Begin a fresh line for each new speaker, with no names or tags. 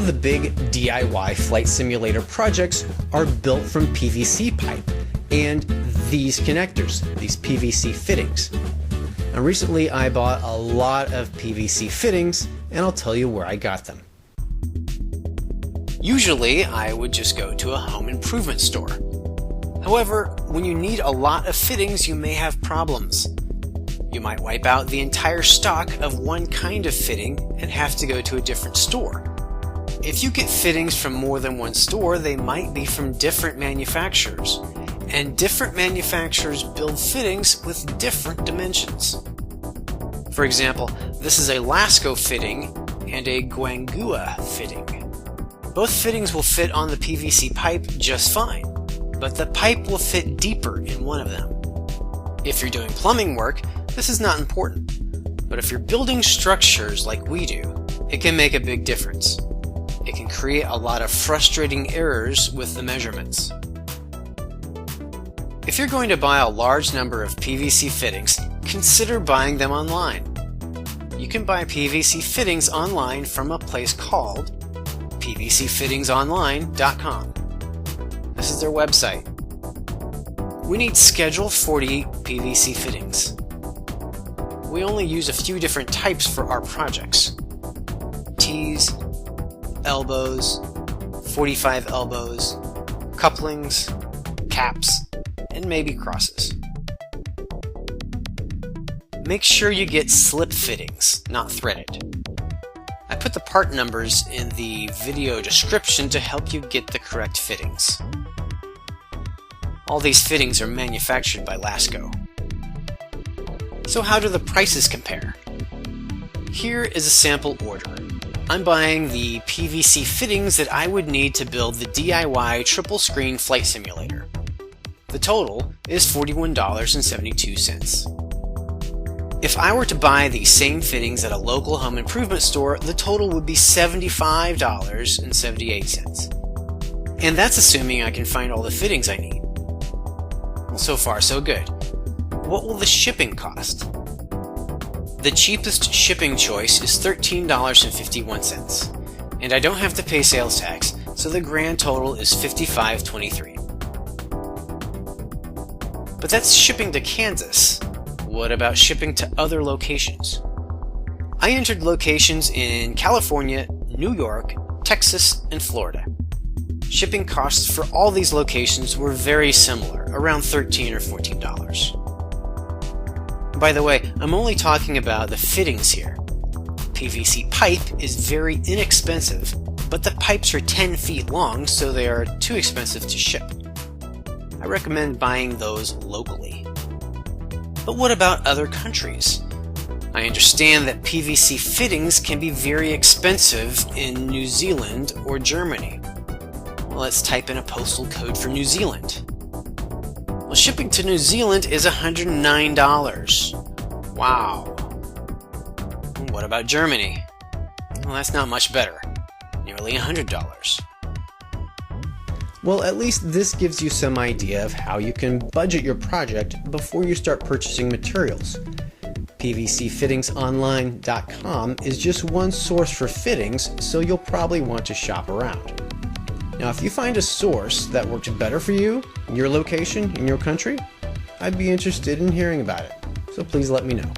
of the big DIY flight simulator projects are built from PVC pipe and these connectors, these PVC fittings. Now recently I bought a lot of PVC fittings and I'll tell you where I got them. Usually I would just go to a home improvement store. However, when you need a lot of fittings, you may have problems. You might wipe out the entire stock of one kind of fitting and have to go to a different store. If you get fittings from more than one store, they might be from different manufacturers, and different manufacturers build fittings with different dimensions. For example, this is a Lasco fitting and a Guangua fitting. Both fittings will fit on the PVC pipe just fine, but the pipe will fit deeper in one of them. If you're doing plumbing work, this is not important, but if you're building structures like we do, it can make a big difference. It can create a lot of frustrating errors with the measurements. If you're going to buy a large number of PVC fittings, consider buying them online. You can buy PVC fittings online from a place called PVCFittingsOnline.com. This is their website. We need Schedule 48 PVC fittings. We only use a few different types for our projects. T's, elbows, 45 elbows, couplings, caps, and maybe crosses. Make sure you get slip fittings, not threaded. I put the part numbers in the video description to help you get the correct fittings. All these fittings are manufactured by Lasco. So how do the prices compare? Here is a sample order. I'm buying the PVC fittings that I would need to build the DIY triple screen flight simulator. The total is $41.72. If I were to buy these same fittings at a local home improvement store, the total would be $75.78. And that's assuming I can find all the fittings I need. Well, so far so good. What will the shipping cost? The cheapest shipping choice is $13.51, and I don't have to pay sales tax, so the grand total is $55.23. But that's shipping to Kansas. What about shipping to other locations? I entered locations in California, New York, Texas, and Florida. Shipping costs for all these locations were very similar, around $13 or $14. By the way, I'm only talking about the fittings here. PVC pipe is very inexpensive, but the pipes are 10 feet long, so they are too expensive to ship. I recommend buying those locally. But what about other countries? I understand that PVC fittings can be very expensive in New Zealand or Germany. Well, let's type in a postal code for New Zealand. Well, shipping to New Zealand is $109. Wow. And what about Germany? Well, that's not much better. Nearly $100. Well, at least this gives you some idea of how you can budget your project before you start purchasing materials. PVCFittingsOnline.com is just one source for fittings, so you'll probably want to shop around. Now, if you find a source that works better for you, your location, in your country, I'd be interested in hearing about it, so please let me know.